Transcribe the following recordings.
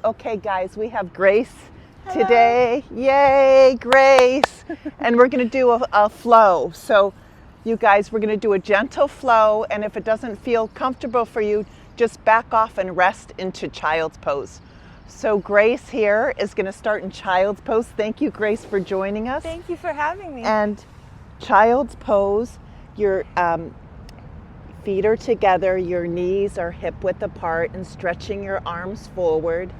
Okay, guys, we have Grace today. Yay, Grace. And we're going to do a flow. So, you guys, we're going to do a gentle flow. And if it doesn't feel comfortable for you, just back off and rest into child's pose. So, Grace here is going to start in child's pose. Thank you, Grace, for joining us. Thank you for having me. And child's pose, your feet are together, your knees are hip width apart, and stretching your arms forward.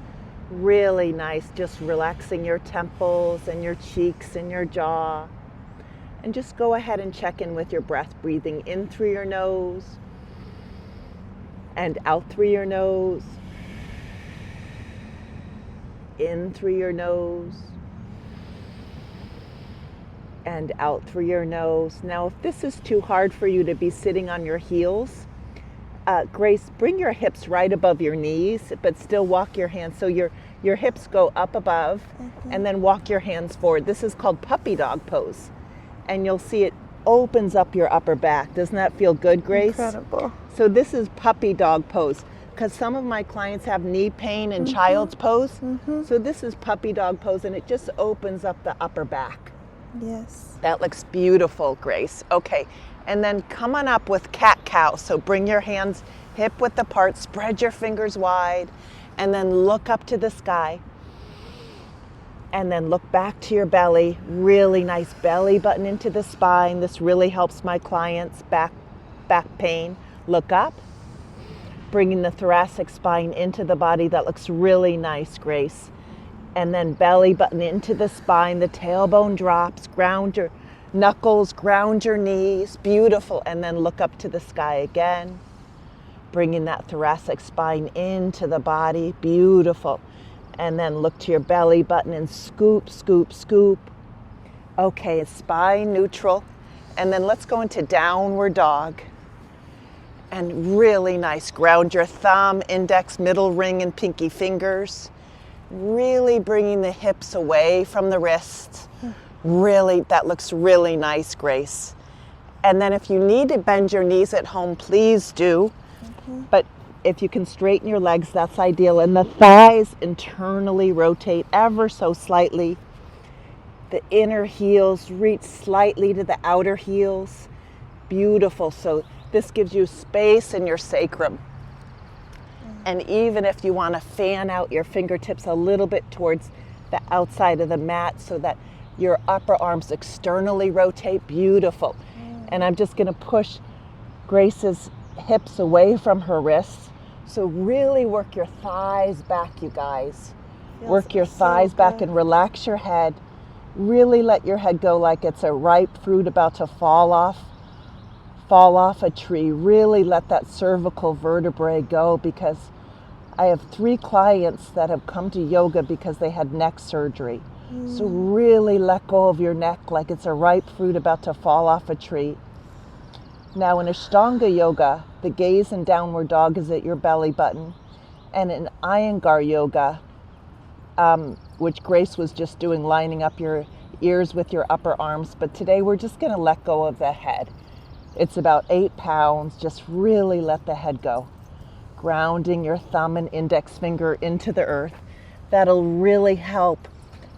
Really nice, just relaxing your temples and your cheeks and your jaw. And just go ahead and check in with your breath, breathing in through your nose and out through your nose. In through your nose and out through your nose. Now, if this is too hard for you to be sitting on your heels, Grace, bring your hips right above your knees, but still walk your hands so your hips go up above, and then walk your hands forward. This is called puppy dog pose, and you'll see it opens up your upper back. Doesn't that feel good, Grace? Incredible. So this is puppy dog pose, because some of my clients have knee pain in child's pose. So this is puppy dog pose, and it just opens up the upper back. Yes. That looks beautiful, Grace. Okay, and then come on up with cat-cow. So bring your hands hip width apart, spread your fingers wide, and then look up to the sky. And then look back to your belly. Really nice belly button into the spine. This really helps my clients' back pain. Look up, bringing the thoracic spine into the body. That looks really nice, Grace. And then belly button into the spine, the tailbone drops, ground your knuckles, ground your knees, beautiful. And then look up to the sky again, bringing that thoracic spine into the body, beautiful. And then look to your belly button and scoop, scoop, scoop. Okay, spine neutral. And then let's go into downward dog. And really nice, ground your thumb, index, middle ring, and pinky fingers. Really bringing the hips away from the wrists. Really, that looks really nice, Grace. And then if you need to bend your knees at home, please do. But if you can straighten your legs, that's ideal. And the thighs internally rotate ever so slightly. The inner heels reach slightly to the outer heels. Beautiful. So this gives you space in your sacrum. And even if you want to fan out your fingertips a little bit towards the outside of the mat so that your upper arms externally rotate, beautiful. And I'm just going to push Grace's hips away from her wrists. So really work your thighs back, you guys. Work your thighs back and relax your head. Really let your head go like it's a ripe fruit about to fall off a tree. Really let that cervical vertebrae go, because I have 3 clients that have come to yoga because they had neck surgery. So really let go of your neck like it's a ripe fruit about to fall off a tree. Now in Ashtanga yoga, the gaze in downward dog is at your belly button. And in Iyengar yoga, which Grace was just doing, lining up your ears with your upper arms. But today we're just going to let go of the head. It's about 8 pounds. Just really let the head go. Grounding your thumb and index finger into the earth. That'll really help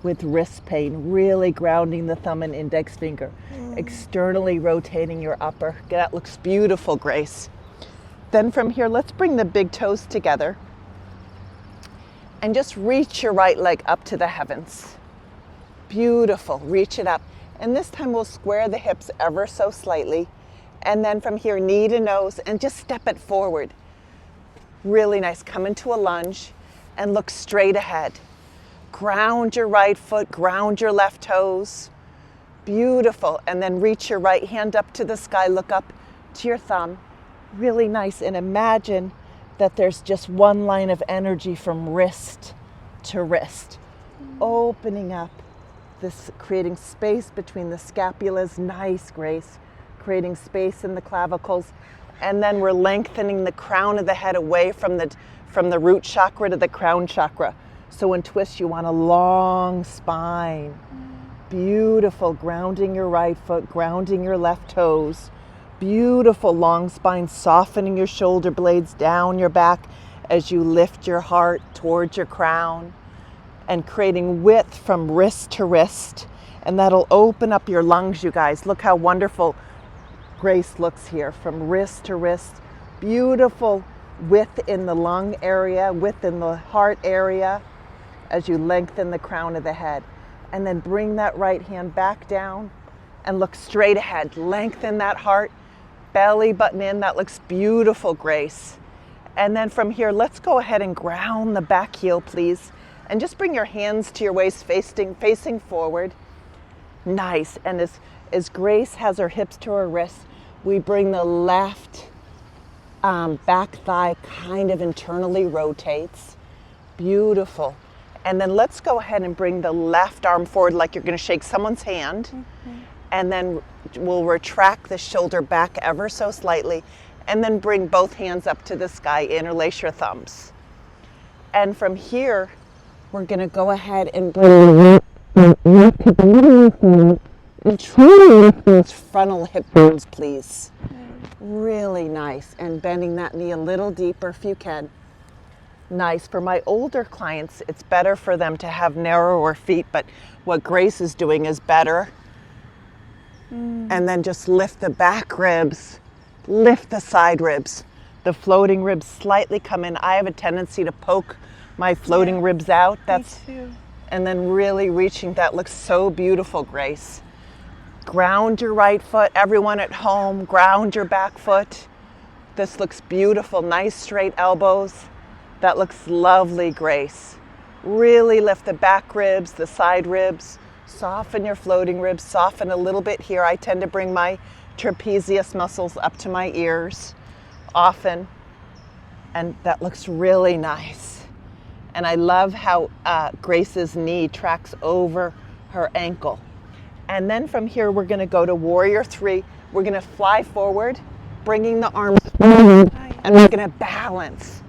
with wrist pain. Really grounding the thumb and index finger. Externally rotating your upper. That looks beautiful, Grace. Then from here, let's bring the big toes together. And just reach your right leg up to the heavens. Beautiful. Reach it up. And this time we'll square the hips ever so slightly. And then from here, knee to nose, and just step it forward. Really nice. Come into a lunge and look straight ahead. Ground your right foot, ground your left toes. Beautiful. And then reach your right hand up to the sky, look up to your thumb. Really nice. And imagine that there's just one line of energy from wrist to wrist. Opening up this, creating space between the scapulas. Nice, Grace. Creating space in the clavicles. And then we're lengthening the crown of the head away from the root chakra to the crown chakra. So in twist, you want a long spine. Beautiful. Grounding your right foot, grounding your left toes. Beautiful long spine, softening your shoulder blades down your back as you lift your heart towards your crown and creating width from wrist to wrist. And that'll open up your lungs, you guys. Look how wonderful Grace looks here from wrist to wrist. Beautiful width in the lung area, width in the heart area as you lengthen the crown of the head. And then bring that right hand back down and look straight ahead. Lengthen that heart, belly button in. That looks beautiful, Grace. And then from here, let's go ahead and ground the back heel, please. And just bring your hands to your waist, facing forward. Nice. And as Grace has her hips to her wrists, we bring the left back thigh kind of internally rotates. Beautiful. And then let's go ahead and bring the left arm forward like you're going to shake someone's hand. Mm-hmm. And then we'll retract the shoulder back ever so slightly. And then bring both hands up to the sky, interlace your thumbs. And from here, we're going to go ahead and bring the left hip a little forward and try to lift those frontal hip bones, please. Really nice. And bending that knee a little deeper if you can. Nice. For my older clients, it's better for them to have narrower feet, but what Grace is doing is better. And then just lift the back ribs, lift the side ribs. The floating ribs slightly come in. I have a tendency to poke my floating ribs out. Me too. And then really reaching. That looks so beautiful, Grace. Ground your right foot. Everyone at home, ground your back foot. This looks beautiful. Nice straight elbows. That looks lovely, Grace. Really lift the back ribs, the side ribs. Soften your floating ribs. Soften a little bit here. I tend to bring my trapezius muscles up to my ears often. And that looks really nice. And I love how Grace's knee tracks over her ankle. And then from here, we're going to go to Warrior 3. We're going to fly forward, bringing the arms forward, and we're going to balance.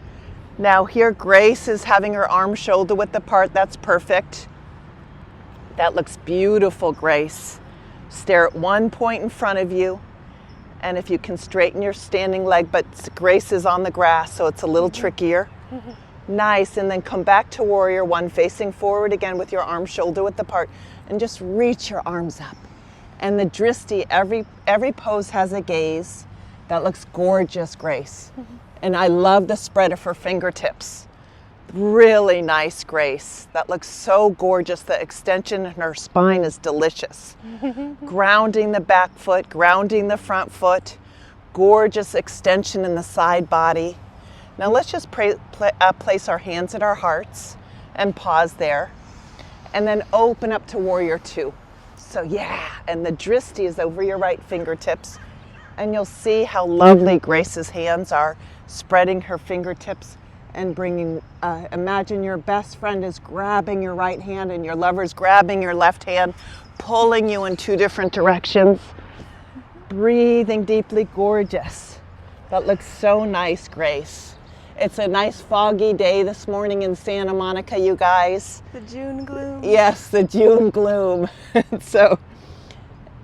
Now here, Grace is having her arms shoulder width apart. That's perfect. That looks beautiful, Grace. Stare at one point in front of you. And if you can straighten your standing leg, but Grace is on the grass, so it's a little trickier. Nice. And then come back to Warrior 1, facing forward again with your arms shoulder width apart. And just reach your arms up. And the dristi, every pose has a gaze. That looks gorgeous, Grace. And I love the spread of her fingertips. Really nice, Grace. That looks so gorgeous. The extension in her spine is delicious. Grounding the back foot, grounding the front foot. Gorgeous extension in the side body. Now let's just place our hands at our hearts and pause there. And then open up to Warrior 2. So yeah, and the dristi is over your right fingertips. And you'll see how lovely Grace's hands are, spreading her fingertips and bringing, imagine your best friend is grabbing your right hand and your lover's grabbing your left hand, pulling you in two different directions. Breathing deeply, gorgeous. That looks so nice, Grace. It's a nice foggy day this morning in Santa Monica, you guys. The June gloom. Yes, the June gloom. So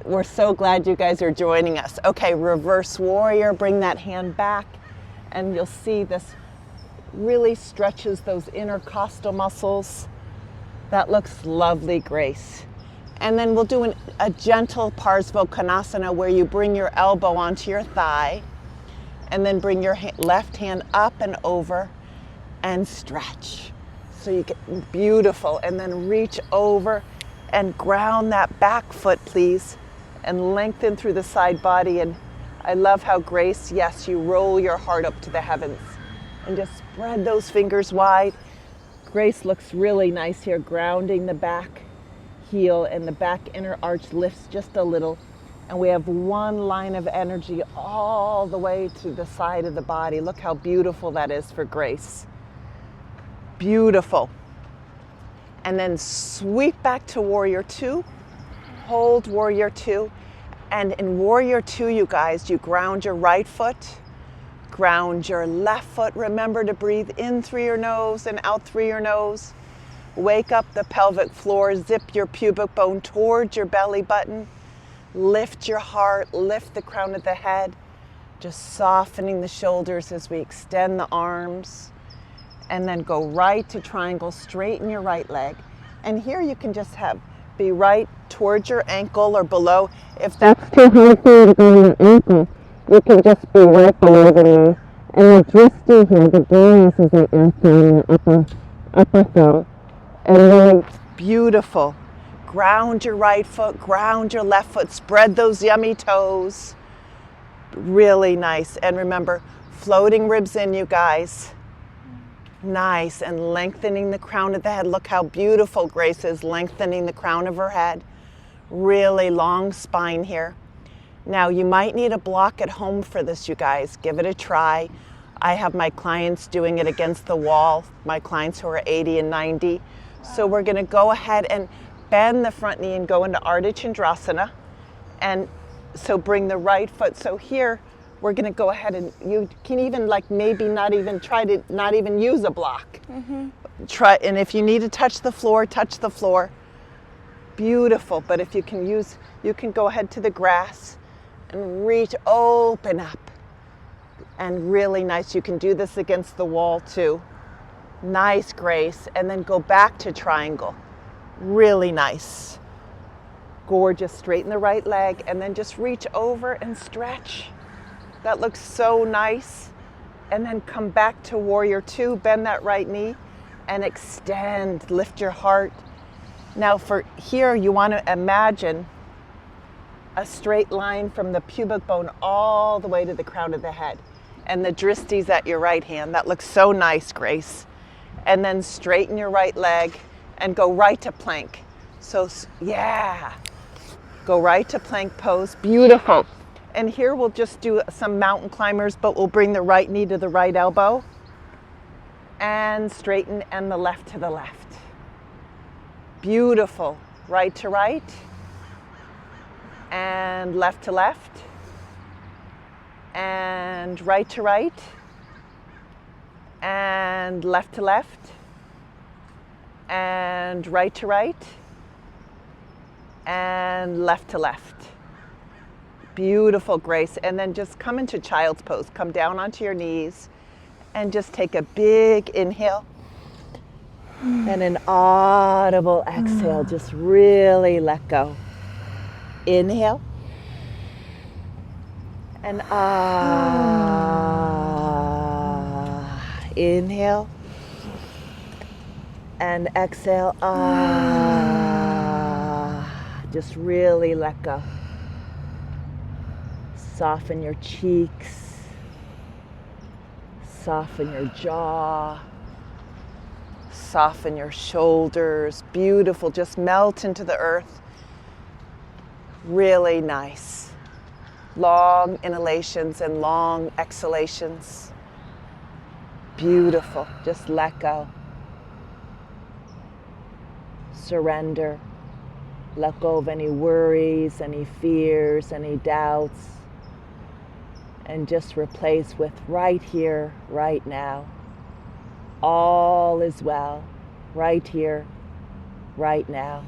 we're so glad you guys are joining us. Okay, reverse warrior, bring that hand back, and you'll see this really stretches those intercostal muscles. That looks lovely, Grace. And then we'll do a gentle Parsvottanasana where you bring your elbow onto your thigh and then bring your left hand up and over and stretch. So you get beautiful, and then reach over and ground that back foot, please, and lengthen through the side body. And I love how Grace, yes, you roll your heart up to the heavens and just spread those fingers wide. Grace looks really nice here, grounding the back heel, and the back inner arch lifts just a little. And we have one line of energy all the way to the side of the body. Look how beautiful that is for Grace. Beautiful. And then sweep back to Warrior 2. Hold Warrior 2. And in Warrior 2, you guys, you ground your right foot, ground your left foot. Remember to breathe in through your nose and out through your nose. Wake up the pelvic floor, zip your pubic bone towards your belly button. Lift your heart, lift the crown of the head, just softening the shoulders as we extend the arms. and then go right to triangle, straighten your right leg. And here you can just be right towards your ankle or below. If that's too hard for you to go on your ankle, you can just be right below the knee. And the dristy here, the gaze is like your upper thumb. And really beautiful. Ground your right foot, ground your left foot, spread those yummy toes. Really nice. And remember, floating ribs in, you guys. Nice. And lengthening the crown of the head. Look how beautiful Grace is, lengthening the crown of her head. Really long spine here. Now, you might need a block at home for this, you guys. Give it a try. I have my clients doing it against the wall, my clients who are 80 and 90. So we're going to go ahead and bend the front knee and go into Ardha Chandrasana. And so bring the right foot. So here, we're going to go ahead and you can even maybe not even use a block. Try, and if you need to touch the floor, touch the floor. Beautiful. But if you can go ahead to the grass and reach, open up. And really nice. You can do this against the wall too. Nice, Grace. And then go back to triangle. Really nice. Gorgeous. Straighten the right leg and then just reach over and stretch. That looks so nice. And then come back to warrior two. Bend that right knee and extend. Lift your heart. Now for here, you want to imagine a straight line from the pubic bone all the way to the crown of the head. And the dristi's at your right hand. That looks so nice, Grace. And then straighten your right leg and go right to plank. So, yeah. Go right to plank pose. Beautiful. And here we'll just do some mountain climbers, but we'll bring the right knee to the right elbow. And straighten, and the left to the left. Beautiful. Right to right. And left to left. And right to right, and left to left, and right to right, and left to left. Beautiful, Grace. And then just come into child's pose. Come down onto your knees and just take a big inhale and an audible exhale. Just really let go. Inhale. And inhale and exhale. Just really let go. Soften your cheeks. Soften your jaw. Soften your shoulders. Beautiful. Just melt into the earth. Really nice. Long inhalations and long exhalations. Beautiful. Just let go. Surrender. Let go of any worries, any fears, any doubts. And just replace with right here, right now. All is well. Right here, right now.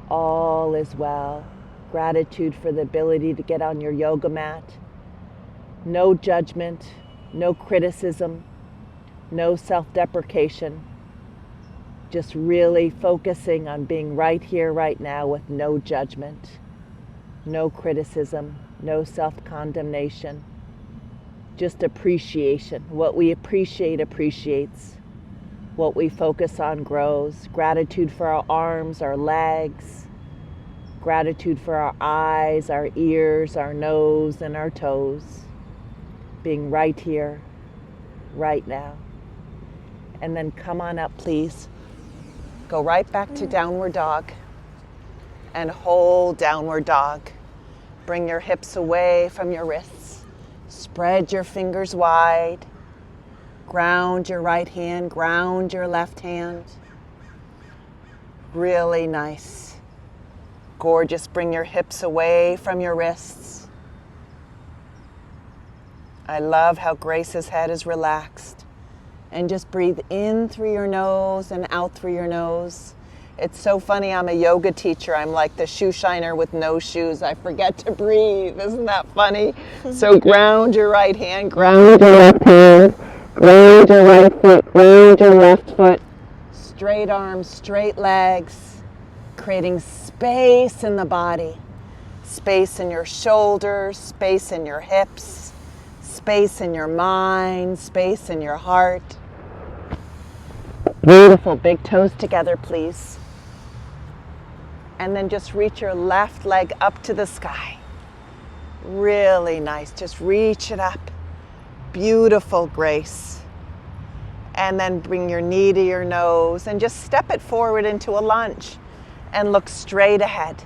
All is well. Gratitude for the ability to get on your yoga mat. No judgment, no criticism, no self-deprecation. Just really focusing on being right here, right now with no judgment, no criticism, no self-condemnation. Just appreciation. What we appreciate appreciates. What we focus on grows. Gratitude for our arms, our legs. Gratitude for our eyes, our ears, our nose, and our toes. Being right here, right now. And then come on up, please. Go right back to downward dog. And hold downward dog. Bring your hips away from your wrists. Spread your fingers wide. Ground your right hand, ground your left hand. Really nice. Gorgeous. Bring your hips away from your wrists. I love how Grace's head is relaxed. And just breathe in through your nose and out through your nose. It's so funny, I'm a yoga teacher. I'm like the shoe shiner with no shoes. I forget to breathe. Isn't that funny? So ground your right hand, ground your left hand. Ground your right foot, ground your left foot. Straight arms, straight legs, creating space in the body. Space in your shoulders, space in your hips, space in your mind, space in your heart. Beautiful. Big toes together, please. And then just reach your left leg up to the sky. Really nice. Just reach it up. Beautiful, Grace. And then bring your knee to your nose and just step it forward into a lunge and look straight ahead.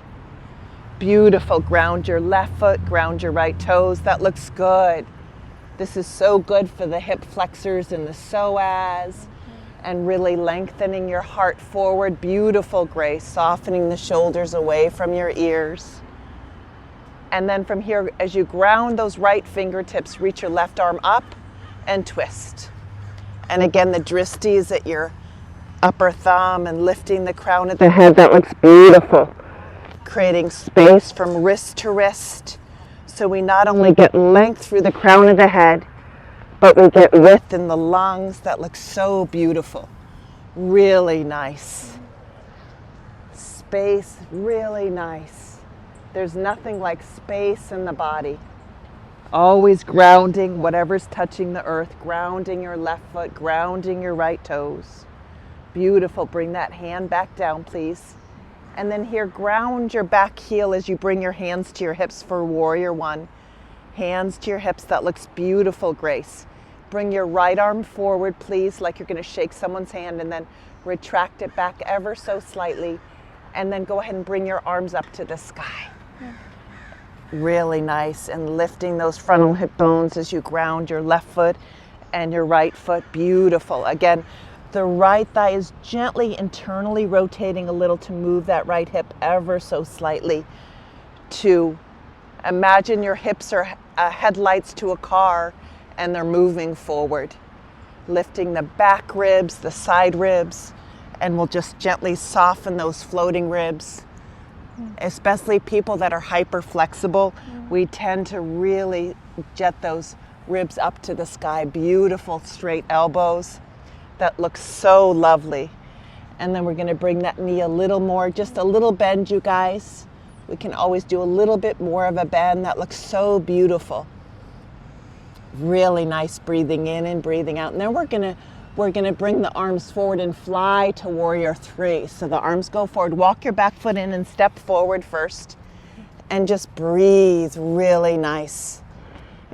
Beautiful. Ground your left foot, ground your right toes. That looks good. This is so good for the hip flexors and the psoas and really lengthening your heart forward. Beautiful, Grace. Softening the shoulders away from your ears. And then from here, as you ground those right fingertips, reach your left arm up and twist. And again, the dristi is at your upper thumb and lifting the crown of the head. That looks beautiful. Creating space from wrist to wrist. So we not only get length through the crown of the head, but we get width in the lungs. That looks so beautiful. Really nice. Space, really nice. There's nothing like space in the body. Always grounding whatever's touching the earth, grounding your left foot, grounding your right toes. Beautiful. Bring that hand back down, please. And then here, ground your back heel as you bring your hands to your hips for warrior one. Hands to your hips. That looks beautiful, Grace. Bring your right arm forward, please, like you're going to shake someone's hand, and then retract it back ever so slightly. And then go ahead and bring your arms up to the sky. Really nice. And lifting those frontal hip bones as you ground your left foot and your right foot. Beautiful. Again, the right thigh is gently internally rotating a little to move that right hip ever so slightly. To imagine your hips are headlights to a car and they're moving forward. Lifting the back ribs, the side ribs, and we'll just gently soften those floating ribs. Especially people that are hyper flexible, we tend to really jet those ribs up to the sky. Beautiful straight elbows. That looks so lovely. And then we're going to bring that knee a little more, just a little bend, you guys. We can always do a little bit more of a bend. That looks so beautiful. Really nice breathing in and breathing out. And then we're going to bring the arms forward and fly to warrior three. So the arms go forward. Walk your back foot in and step forward first. And just breathe really nice.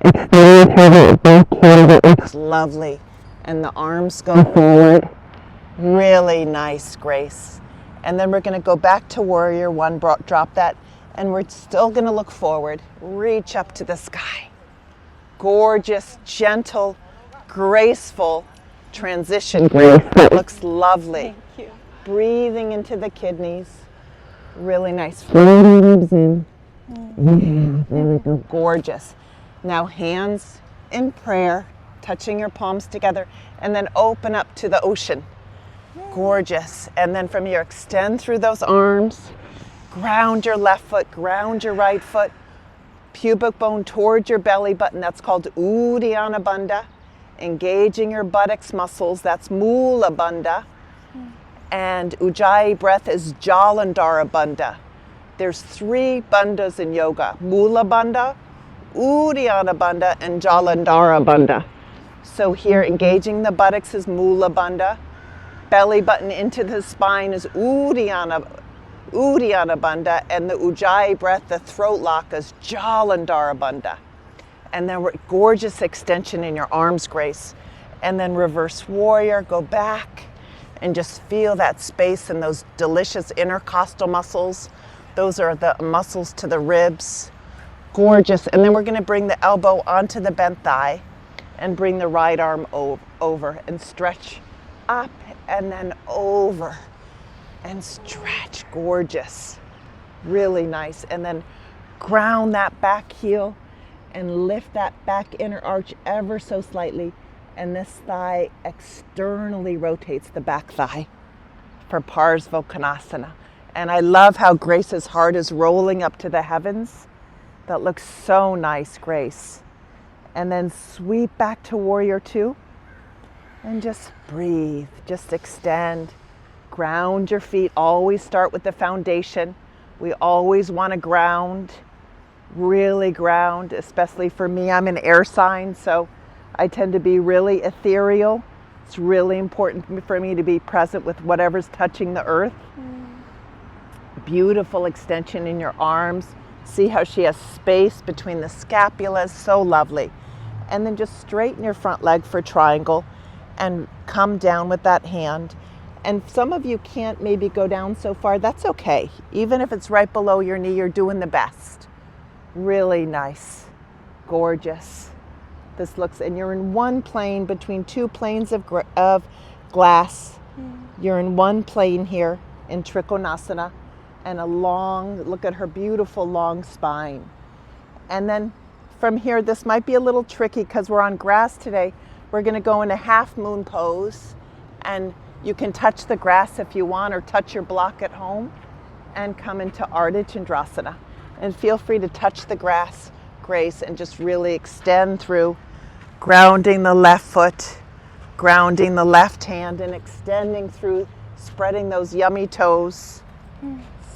It looks lovely. And the arms go forward. Really nice, Grace. And then we're going to go back to warrior one. Drop that. And we're still going to look forward. Reach up to the sky. Gorgeous, gentle, graceful transition, Grace. That looks lovely. Thank you. Breathing into the kidneys. Really nice. Floating ribs in. Yeah, there we go. Gorgeous. Now hands in prayer, touching your palms together, and then open up to the ocean. Gorgeous. And then from here, extend through those arms. Ground your left foot, ground your right foot. Pubic bone towards your belly button. That's called Uddiyana Bandha. Engaging your buttocks muscles. That's Mula Bandha. And Ujjayi breath is Jalandhara Bandha. There's 3 bandhas in yoga. Mula Bandha, Uddiyana Bandha, and Jalandhara Bandha. So here, engaging the buttocks is Mula Bandha. Belly button into the spine is Uddiyana Bandha, and the Ujjayi breath, the throat lock, is Jalandhara Bandha. And then gorgeous extension in your arms, Grace. And then reverse warrior, go back and just feel that space and those delicious intercostal muscles. Those are the muscles to the ribs. Gorgeous. And then we're going to bring the elbow onto the bent thigh and bring the right arm over and stretch up and then over. And stretch. Gorgeous. Really nice. And then ground that back heel and lift that back inner arch ever so slightly. And this thigh externally rotates the back thigh for Parsvottanasana. And I love how Grace's heart is rolling up to the heavens. That looks so nice, Grace. And then sweep back to warrior two. And just breathe, just extend. Ground your feet. Always start with the foundation. We always want to ground, really ground, especially for me. I'm an air sign, so I tend to be really ethereal. It's really important for me to be present with whatever's touching the earth. Beautiful extension in your arms. See how she has space between the scapulas, so lovely. And then just straighten your front leg for triangle and come down with that hand. And some of you can't maybe go down so far, that's okay. Even if it's right below your knee, you're doing the best. Really nice, gorgeous. This looks, and you're in one plane between two planes of glass. You're in one plane here in Trikonasana, and a long, look at her beautiful long spine. And then from here, this might be a little tricky because we're on grass today. We're going to go into half moon pose, and you can touch the grass if you want, or touch your block at home, and come into Ardha Chandrasana. And feel free to touch the grass, Grace, and just really extend through, grounding the left foot, grounding the left hand, and extending through, spreading those yummy toes.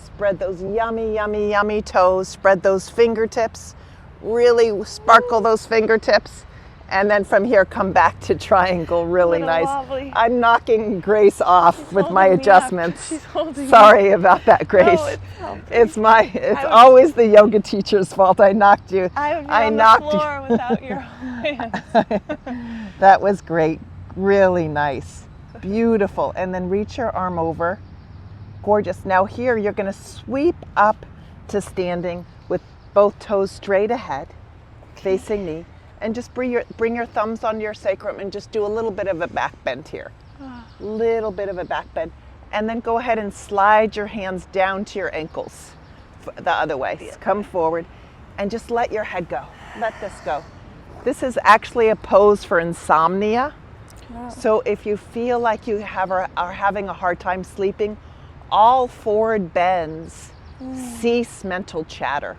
Spread those yummy, yummy, yummy toes. Spread those fingertips. Really sparkle those fingertips. And then from here, come back to triangle. Really nice. Wobbly. I'm knocking Grace off with my adjustments. She's holding Sorry about that, Grace. No, it's always the yoga teacher's fault. I knocked you. I would be on the floor without your hands. That was great. Really nice. Beautiful. And then reach your arm over. Gorgeous. Now here you're going to sweep up to standing with both toes straight ahead, facing knee, and just bring your thumbs onto your sacrum and just do a little bit of a back bend here. Little bit of a back bend. And then go ahead and slide your hands down to your ankles the other way. Come forward and just let your head go. Let this go. This is actually a pose for insomnia. So if you feel like you are having a hard time sleeping, all forward bends cease mental chatter,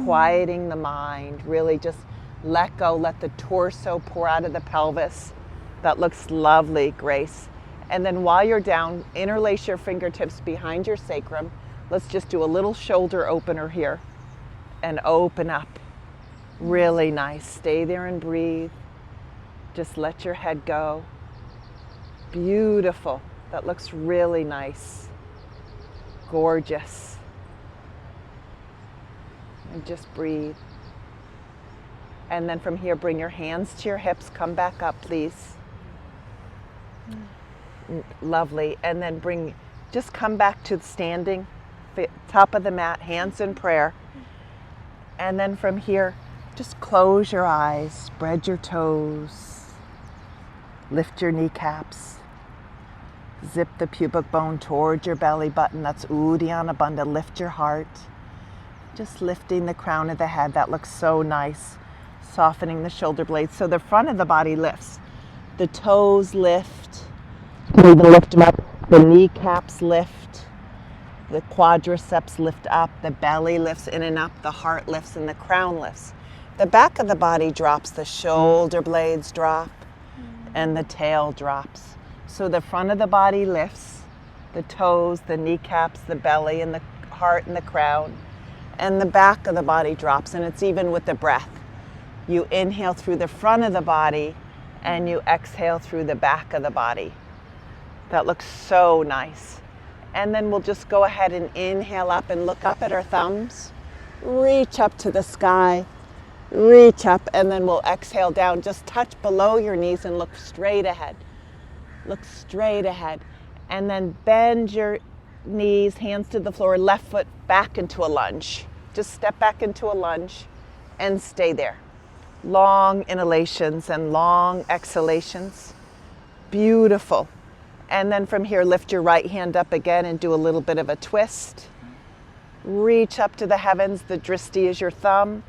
quieting the mind. Really just let go, let the torso pour out of the pelvis. That looks lovely, Grace. And then while you're down, interlace your fingertips behind your sacrum. Let's just do a little shoulder opener here and open up. Really nice. Stay there and breathe. Just let your head go. Beautiful. That looks really nice. Gorgeous. And just breathe. And then from here, bring your hands to your hips. Come back up, please. Lovely. And then just come back to standing, top of the mat, hands in prayer. And then from here, just close your eyes, spread your toes, lift your kneecaps, zip the pubic bone towards your belly button. That's Uddiyana Bandha. Lift your heart. Just lifting the crown of the head. That looks so nice. Softening the shoulder blades so the front of the body lifts. The toes lift. You even lift them up. The kneecaps lift. The quadriceps lift up. The belly lifts in and up. The heart lifts and the crown lifts. The back of the body drops. The shoulder blades drop and the tail drops. So the front of the body lifts. The toes, the kneecaps, the belly, and the heart and the crown. And the back of the body drops, and it's even with the breath. You inhale through the front of the body and you exhale through the back of the body. That looks so nice. And then we'll just go ahead and inhale up and look up at our thumbs. Reach up to the sky. Reach up, and then we'll exhale down. Just touch below your knees and look straight ahead. Look straight ahead. And then bend your knees, hands to the floor, left foot back into a lunge. Just step back into a lunge and stay there. Long inhalations and long exhalations. Beautiful. And then from here, lift your right hand up again and do a little bit of a twist. Reach up to the heavens. The drishti is your thumb.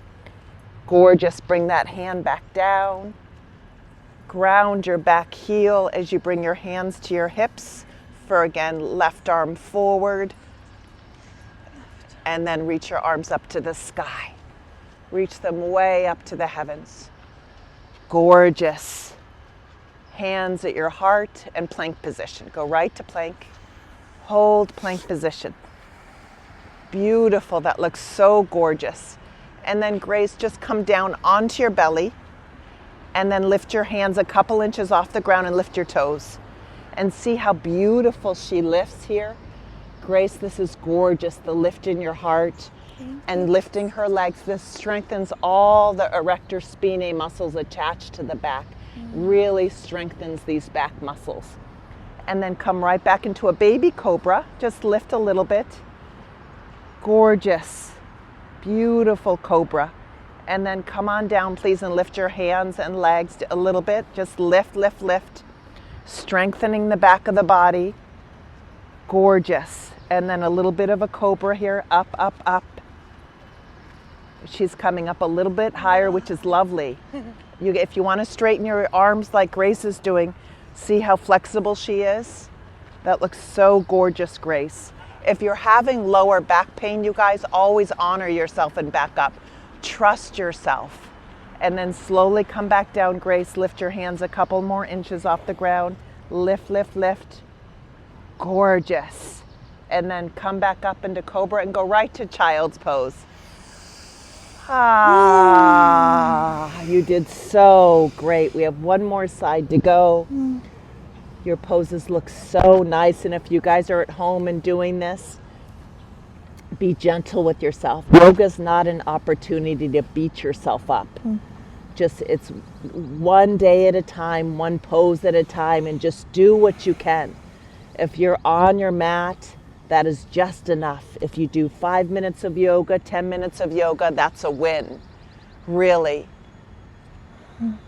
Gorgeous. Bring that hand back down. Ground your back heel as you bring your hands to your hips for, again, left arm forward. And then reach your arms up to the sky. Reach them way up to the heavens. Gorgeous. Hands at your heart and plank position. Go right to plank. Hold plank position. Beautiful, that looks so gorgeous. And then Grace, just come down onto your belly and then lift your hands a couple inches off the ground and lift your toes. And see how beautiful she lifts here. Grace, this is gorgeous, the lift in your heart and lifting her legs. This strengthens all the erector spinae muscles attached to the back. Really strengthens these back muscles. And then come right back into a baby cobra. Just lift a little bit. Gorgeous, beautiful cobra. And then come on down, please, and lift your hands and legs a little bit. Just lift, lift, lift. Strengthening the back of the body. Gorgeous. And then a little bit of a cobra here. Up, up, up. She's coming up a little bit higher, which is lovely. If you want to straighten your arms like Grace is doing, see how flexible she is? That looks so gorgeous, Grace. If you're having lower back pain, you guys, always honor yourself and back up. Trust yourself. And then slowly come back down, Grace. Lift your hands a couple more inches off the ground. Lift, lift, lift. Gorgeous. And then come back up into cobra and go right to child's pose. Ah, you did so great. We have one more side to go. Your poses look so nice. And if you guys are at home and doing this, be gentle with yourself. Yoga's not an opportunity to beat yourself up. Just, it's one day at a time, one pose at a time, and just do what you can. If you're on your mat, that is just enough. If you do 5 minutes of yoga, 10 minutes of yoga, that's a win. Really,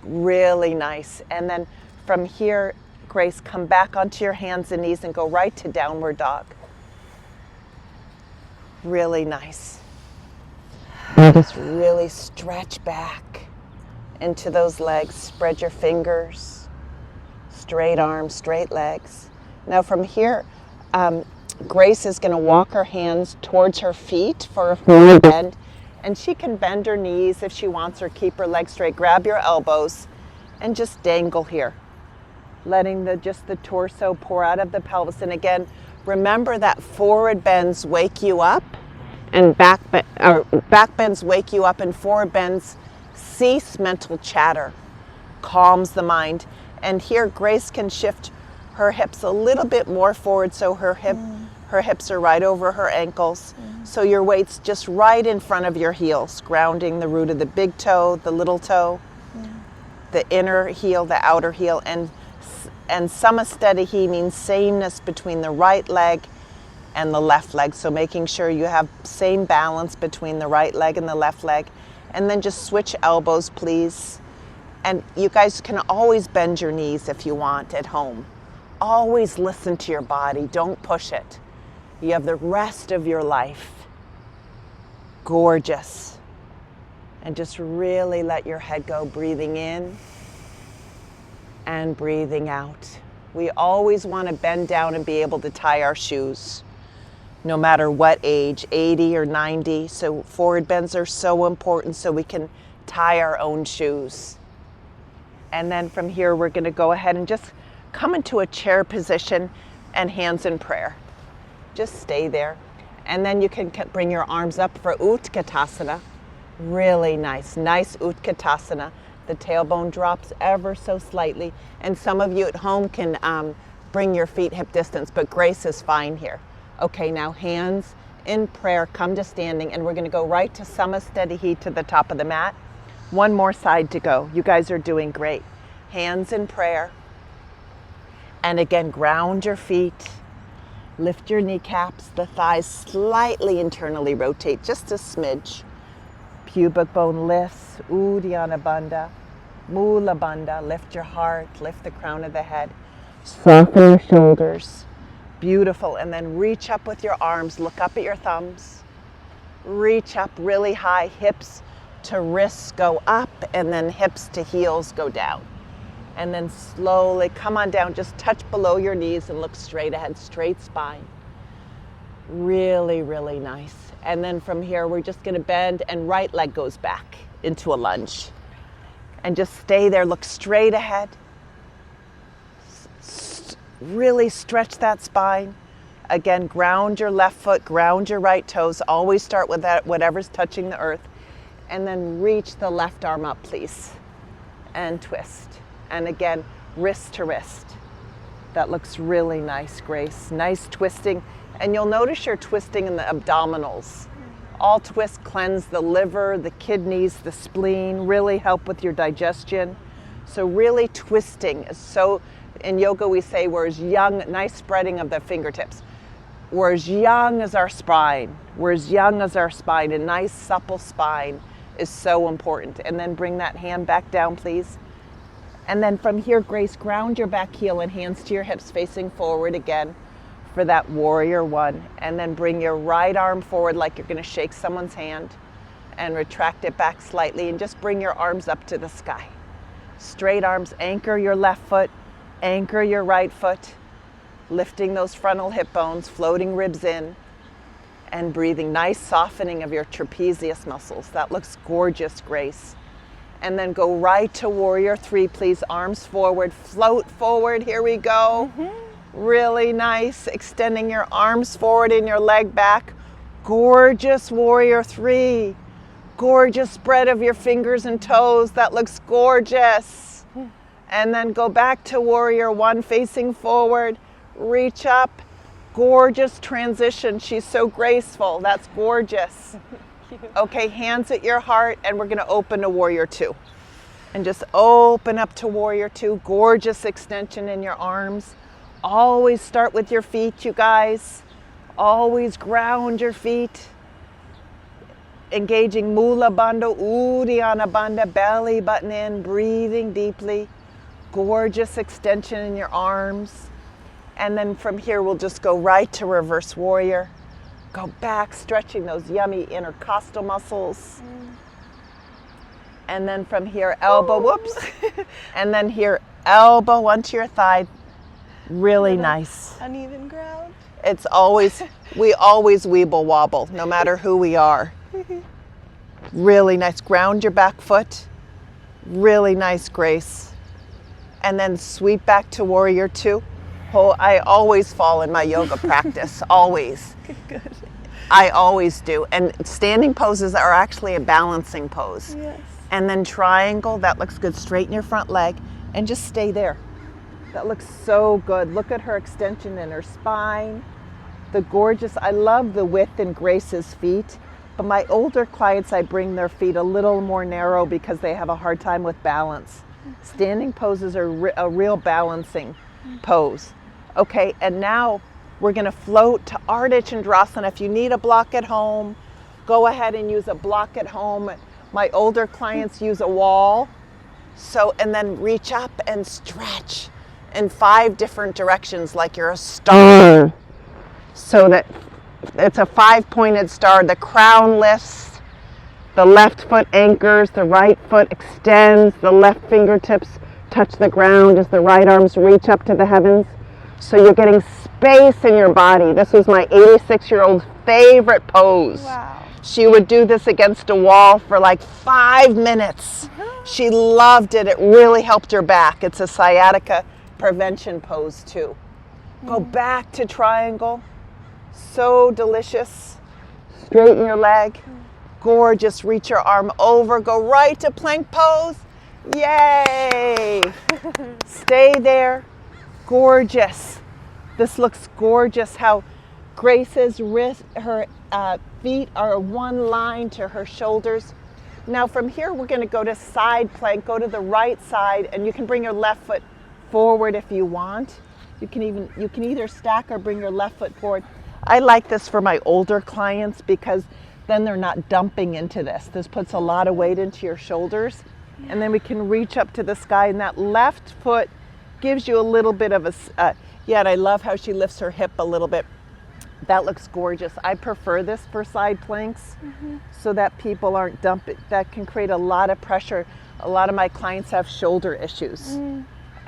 really nice. And then from here, Grace, come back onto your hands and knees and go right to downward dog. Really nice. And just really stretch back into those legs. Spread your fingers. Straight arms, straight legs. Now from here, Grace is going to walk her hands towards her feet for a forward bend, and she can bend her knees if she wants or keep her legs straight. Grab your elbows and just dangle here, letting just the torso pour out of the pelvis. And again, remember that forward bends wake you up, and back bends wake you up, and forward bends cease mental chatter, calms the mind. And here Grace can shift her hips a little bit more forward, so her hips are right over her ankles. So your weight's just right in front of your heels, grounding the root of the big toe, the little toe, the inner heel, the outer heel. And samastetihi means sameness between the right leg and the left leg. So making sure you have same balance between the right leg and the left leg. And then just switch elbows, please. And you guys can always bend your knees if you want at home. Always listen to your body. Don't push it. You have the rest of your life. Gorgeous. And just really let your head go, breathing in and breathing out. We always want to bend down and be able to tie our shoes, no matter what age, 80 or 90. So forward bends are so important so we can tie our own shoes. And then from here, we're going to go ahead and just come into a chair position and hands in prayer. Just stay there. And then you can bring your arms up for Utkatasana. Really nice, nice Utkatasana. The tailbone drops ever so slightly. And some of you at home can bring your feet hip distance, but Grace is fine here. Okay, now hands in prayer, come to standing, and we're going to go right to samastetihi to the top of the mat. One more side to go. You guys are doing great. Hands in prayer. And again, ground your feet. Lift your kneecaps. The thighs slightly internally rotate, just a smidge. Pubic bone lifts. Uddiyana Bandha. Mula Bandha. Lift your heart. Lift the crown of the head. Soften your shoulders. Beautiful. And then reach up with your arms. Look up at your thumbs. Reach up really high. Hips to wrists go up, and then hips to heels go down. And then slowly come on down, just touch below your knees and look straight ahead, straight spine. Really, really nice. And then from here, we're just gonna bend and right leg goes back into a lunge. And just stay there, look straight ahead. Really stretch that spine. Again, ground your left foot, ground your right toes. Always start with that, whatever's touching the earth. And then reach the left arm up, please. And twist. And again, wrist to wrist. That looks really nice, Grace. Nice twisting. And you'll notice you're twisting in the abdominals. All twists cleanse the liver, the kidneys, the spleen, really help with your digestion. So really twisting is so, in yoga we say we're as young, nice spreading of the fingertips. We're as young as our spine. We're as young as our spine. A nice supple spine is so important. And then bring that hand back down, please. And then from here, Grace, ground your back heel and hands to your hips facing forward again for that warrior one. And then bring your right arm forward like you're going to shake someone's hand and retract it back slightly and just bring your arms up to the sky. Straight arms, anchor your left foot, anchor your right foot, lifting those frontal hip bones, floating ribs in, and breathing. Nice softening of your trapezius muscles. That looks gorgeous, Grace. And then go right to warrior three, please. Arms forward, float forward. Here we go. Really nice. Extending your arms forward and your leg back. Gorgeous warrior three. Gorgeous spread of your fingers and toes. That looks gorgeous. And then go back to warrior one, facing forward. Reach up. Gorgeous transition. She's so graceful. That's gorgeous. Okay, hands at your heart, and we're going to open to warrior two. And just open up to warrior two. Gorgeous extension in your arms. Always start with your feet, you guys. Always ground your feet. Engaging Mula Bandha, Uddiyana Bandha, belly button in, breathing deeply. Gorgeous extension in your arms. And then from here, we'll just go right to reverse warrior. Go back, stretching those yummy intercostal muscles. And then from here, elbow, whoops. And then here, elbow onto your thigh. Really nice. Uneven ground. It's always, we always weeble wobble, no matter who we are. Really nice. Ground your back foot. Really nice, Grace. And then sweep back to warrior two. Oh, I always fall in my yoga practice, always. Good. I always do. And standing poses are actually a balancing pose. Yes. And then triangle, that looks good. Straighten your front leg and just stay there. That looks so good. Look at her extension in her spine. The gorgeous, I love the width in Grace's feet. But my older clients, I bring their feet a little more narrow because they have a hard time with balance. Standing poses are a real balancing pose. Okay, and now we're going to float to Ardha Chandrasana. If you need a block at home, go ahead and use a block at home. My older clients use a wall. So, and then reach up and stretch in 5 different directions like you're a star. So that it's a 5-pointed star. The crown lifts, the left foot anchors, the right foot extends, the left fingertips touch the ground as the right arms reach up to the heavens. So you're getting space in your body. This was my 86-year-old's favorite pose. Wow. She would do this against a wall for like 5 minutes. She loved it. It really helped her back. It's a sciatica prevention pose too. Go back to triangle. So delicious. Straighten your leg. Gorgeous. Reach your arm over. Go right to plank pose. Yay! Stay there. Gorgeous. This looks gorgeous how Grace's wrist, her feet are one line to her shoulders. Now from here we're going to go to side plank. Go to the right side and you can bring your left foot forward if you want. You can either stack or bring your left foot forward. I like this for my older clients because then they're not dumping into this. This puts a lot of weight into your shoulders. And then we can reach up to the sky, and that left foot gives you a little bit of a, yeah, and I love how she lifts her hip a little bit. That looks gorgeous. I prefer this for side planks so that people aren't dumping. That can create a lot of pressure. A lot of my clients have shoulder issues.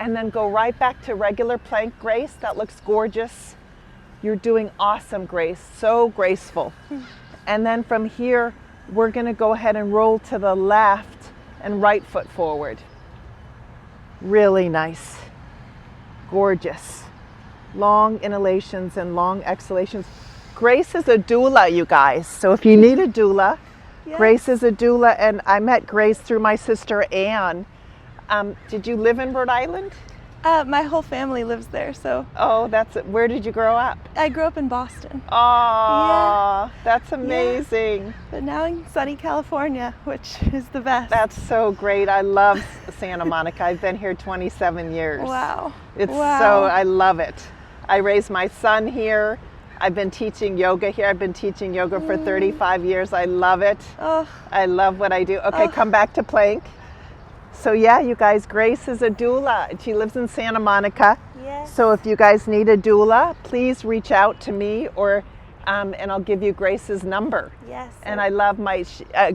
And then go right back to regular plank, Grace. That looks gorgeous. You're doing awesome, Grace. So graceful. And then from here, we're going to go ahead and roll to the left and right foot forward. Really nice. Gorgeous. Long inhalations and long exhalations. Grace is a doula, you guys. So if you need a doula, Yes. Grace is a doula, and I met Grace through my sister Anne. Did you live in Rhode Island? My whole family lives there, so Oh, that's it. Where did you grow up? I grew up in Boston, Oh, that's amazing. but now in sunny California, which is the best. That's so great. I love Santa Monica. I've been here 27 years. Wow. It's Wow. so, I love it. I raised my son here. I've been teaching yoga here. I've been teaching yoga for 35 years. I love it. Oh, I love what I do. Okay, come back to plank. So yeah, you guys, Grace is a doula. She lives in Santa Monica. yes. So if you guys need a doula, please reach out to me, or and I'll give you Grace's number. Yes. And I love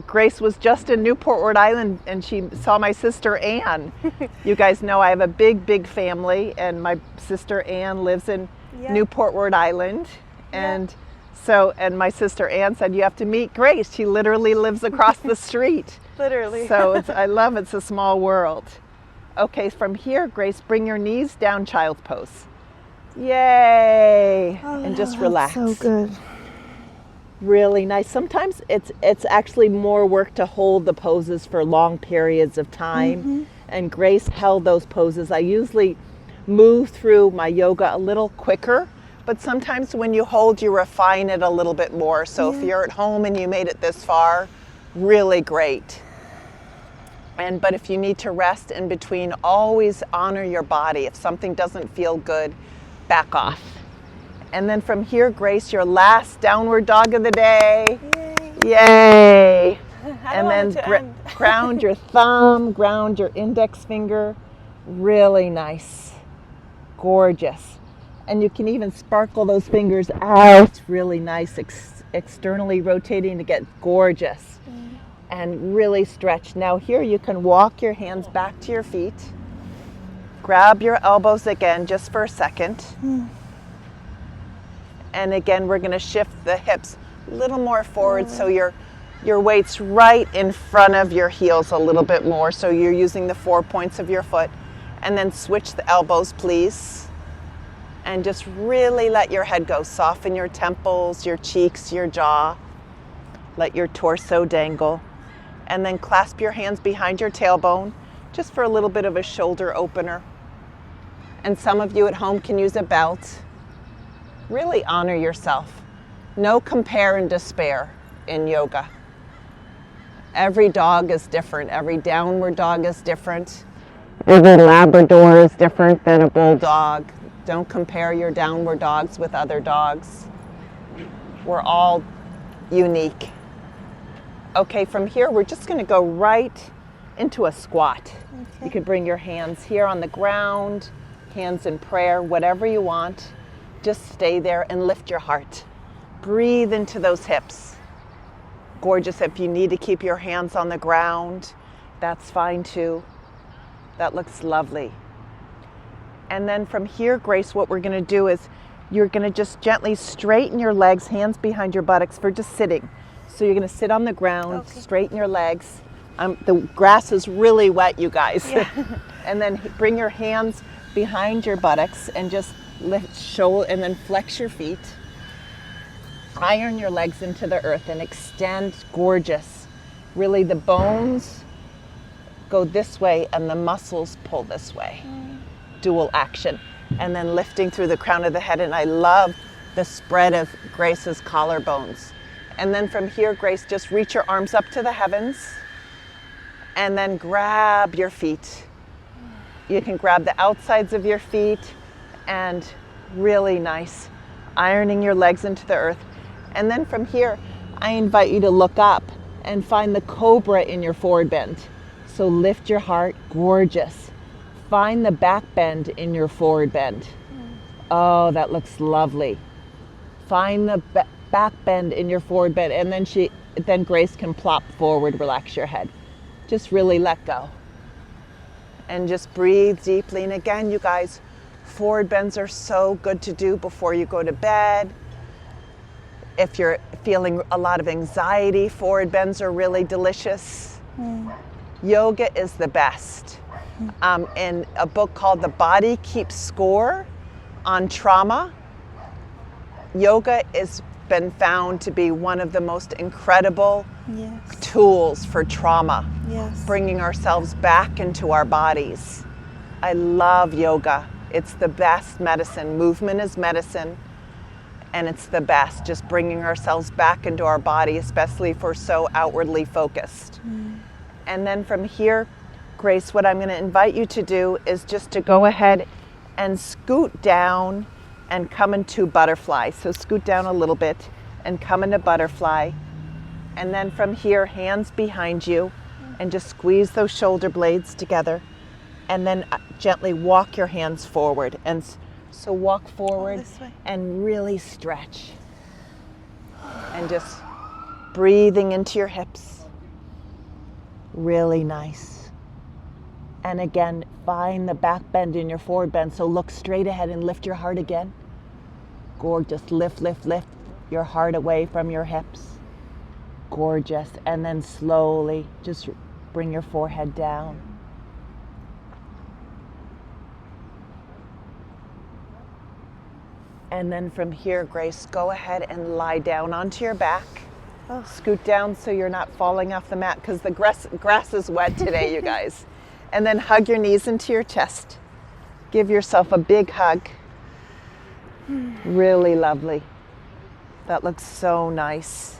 Grace was just in Newport, Rhode Island, and she saw my sister Anne. You guys know I have a big family, and my sister Anne lives in Newport, Rhode Island. And and my sister Anne said, you have to meet Grace. She literally lives across the street. Literally. So I love it's a small world. Okay, from here, Grace, bring your knees down, child's pose. Yay! And just relax. So good. Really nice. Sometimes it's actually more work to hold the poses for long periods of time. And Grace held those poses. I usually move through my yoga a little quicker, but sometimes when you hold, you refine it a little bit more. So if you're at home and you made it this far, really great. But if you need to rest in between, always honor your body. If something doesn't feel good, back off. And then from here, Grace, your last downward dog of the day. Yay! And then ground your thumb, ground your index finger. Really nice. Gorgeous. And you can even sparkle those fingers out. Really nice, externally rotating to get gorgeous. And really stretch. Now here you can walk your hands back to your feet. Grab your elbows again just for a second. And again, we're going to shift the hips a little more forward so your weight's right in front of your heels a little bit more. So you're using the 4 points of your foot. And then switch the elbows, please. And just really let your head go. Soften your temples, your cheeks, your jaw. Let your torso dangle. And then clasp your hands behind your tailbone just for a little bit of a shoulder opener. And some of you at home can use a belt. Really honor yourself. No compare and despair in yoga. Every dog is different. Every downward dog is different. Every Labrador is different than a bulldog. Don't compare your downward dogs with other dogs. We're all unique. Okay, from here, we're just going to go right into a squat. You can bring your hands here on the ground, hands in prayer, whatever you want. Just stay there and lift your heart. Breathe into those hips. Gorgeous. If you need to keep your hands on the ground, that's fine too. That looks lovely. And then from here, Grace, what we're going to do is you're going to just gently straighten your legs, hands behind your buttocks for just sitting. So you're going to sit on the ground, straighten your legs. The grass is really wet, you guys. And then bring your hands behind your buttocks and just lift shoulder and then flex your feet. Iron your legs into the earth and extend. Gorgeous. Really, the bones go this way and the muscles pull this way. Dual action. And then lifting through the crown of the head. And I love the spread of Grace's collarbones. And then from here, Grace, just reach your arms up to the heavens and then grab your feet. You can grab the outsides of your feet and really nice, ironing your legs into the earth. And then from here, I invite you to look up and find the cobra in your forward bend. So lift your heart, gorgeous. Find the back bend in your forward bend. Oh, that looks lovely. Find the back bend in your forward bend, and then Grace can plop forward, relax your head. Just really let go. And just breathe deeply. And again, you guys, forward bends are so good to do before you go to bed. If you're feeling a lot of anxiety, forward bends are really delicious. Yoga is the best. In a book called The Body Keeps Score, On trauma, yoga has been found to be one of the most incredible tools for trauma, bringing ourselves back into our bodies. I love yoga. It's the best medicine. Movement is medicine, and it's the best, just bringing ourselves back into our body, especially if we're so outwardly focused. And then from here, Grace, what I'm going to invite you to do is just to go ahead and scoot down and come into butterfly. So scoot down a little bit and come into butterfly. And then from here, hands behind you, and just squeeze those shoulder blades together. And then gently walk your hands forward. And so walk forward and really stretch. And just breathing into your hips. Really nice. And again, find the back bend in your forward bend. So look straight ahead and lift your heart again. Gorgeous. Lift, lift, lift your heart away from your hips. Gorgeous. And then slowly just bring your forehead down. And then from here, Grace, go ahead and lie down onto your back. Scoot down so you're not falling off the mat, because the grass is wet today, you guys. And then hug your knees into your chest. Give yourself a big hug. Really lovely. That looks so nice.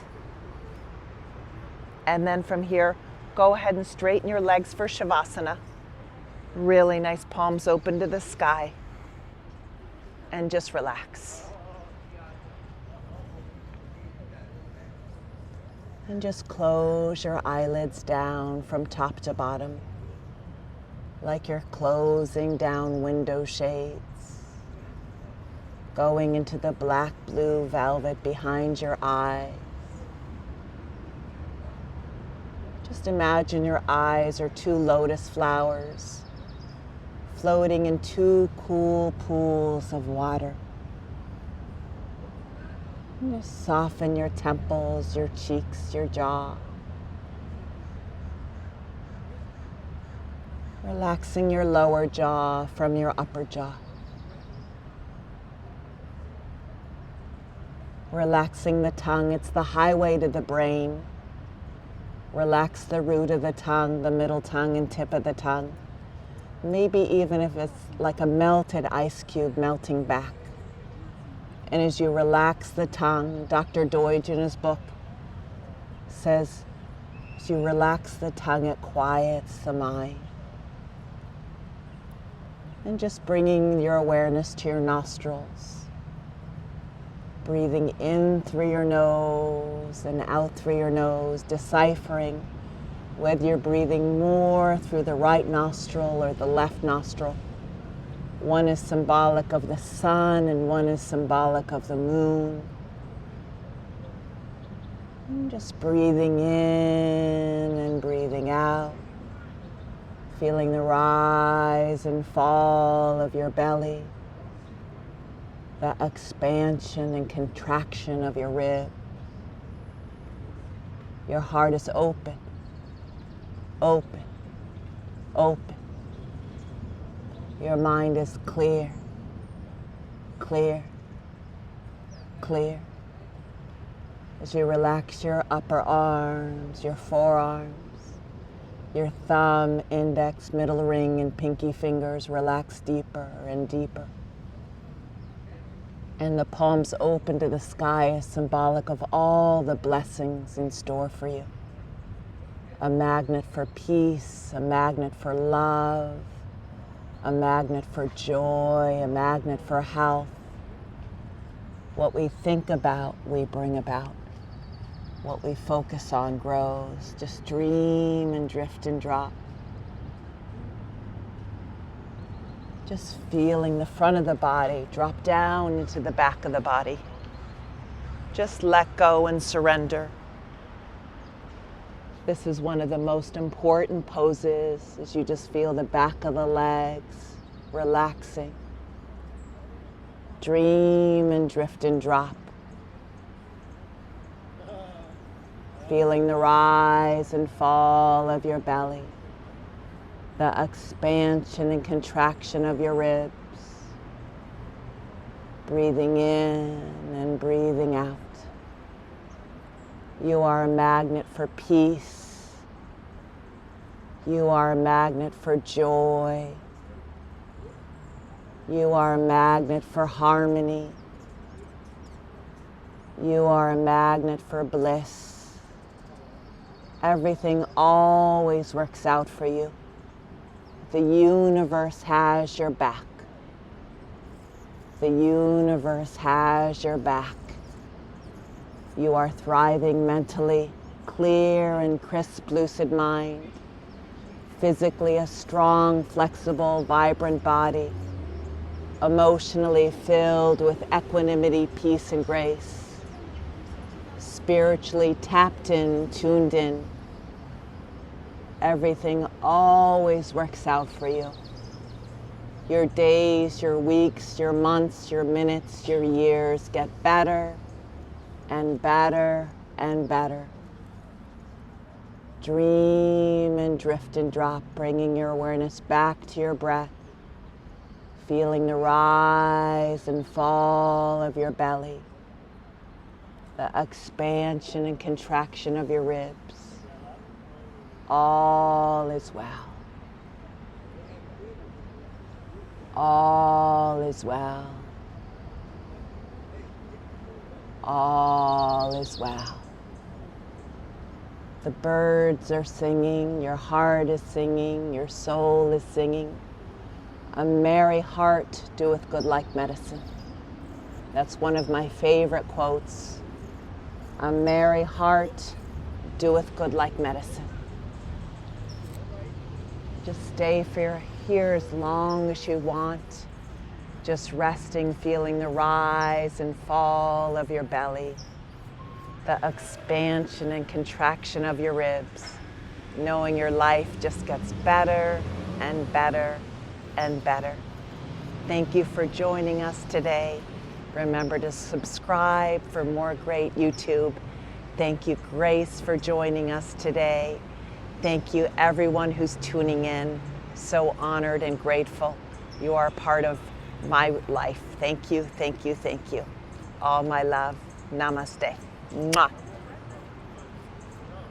And then from here, go ahead and straighten your legs for Shavasana. Really nice, palms open to the sky. And just relax. And just close your eyelids down from top to bottom, like you're closing down window shades, going into the black blue velvet behind your eyes. Just imagine your eyes are two lotus flowers floating in two cool pools of water. And just soften your temples, your cheeks, your jaw. Relaxing your lower jaw from your upper jaw. Relaxing the tongue, it's the highway to the brain. Relax the root of the tongue, the middle tongue and tip of the tongue. Maybe even if it's like a melted ice cube melting back. And as you relax the tongue, Dr. Deutsch in his book says, as you relax the tongue, it quiets the mind. And just bringing your awareness to your nostrils. Breathing in through your nose and out through your nose, deciphering whether you're breathing more through the right nostril or the left nostril. One is symbolic of the sun and one is symbolic of the moon. And just breathing in and breathing out. Feeling the rise and fall of your belly. The expansion and contraction of your ribs. Your heart is open, open, open. Your mind is clear, clear, clear. As you relax your upper arms, your forearms, your thumb, index, middle ring, and pinky fingers relax deeper and deeper. And the palms open to the sky is symbolic of all the blessings in store for you. A magnet for peace, a magnet for love, a magnet for joy, a magnet for health. What we think about, we bring about. What we focus on grows. Just dream and drift and drop. Just feeling the front of the body drop down into the back of the body. Just let go and surrender. This is one of the most important poses as you just feel the back of the legs relaxing. Dream and drift and drop. Feeling the rise and fall of your belly. The expansion and contraction of your ribs. Breathing in and breathing out. You are a magnet for peace. You are a magnet for joy. You are a magnet for harmony. You are a magnet for bliss. Everything always works out for you. The universe has your back. The universe has your back. You are thriving mentally, clear and crisp, lucid mind. Physically a strong, flexible, vibrant body. Emotionally filled with equanimity, peace, and grace. Spiritually tapped in, tuned in. Everything always works out for you. Your days, your weeks, your months, your minutes, your years get better and better and better. Dream and drift and drop, bringing your awareness back to your breath, feeling the rise and fall of your belly, the expansion and contraction of your ribs. All is well. All is well. All is well. The birds are singing, your heart is singing, your soul is singing. A merry heart doeth good like medicine. That's one of my favorite quotes. A merry heart doeth good like medicine. Just stay here as long as you want. Just resting, feeling the rise and fall of your belly, the expansion and contraction of your ribs, knowing your life just gets better and better and better. Thank you for joining us today. Remember to subscribe for more great YouTube. Thank you, Grace, for joining us today. Thank you, everyone who's tuning in. So honored and grateful. You are part of my life. Thank you, thank you, thank you. All my love. Namaste. Mwah.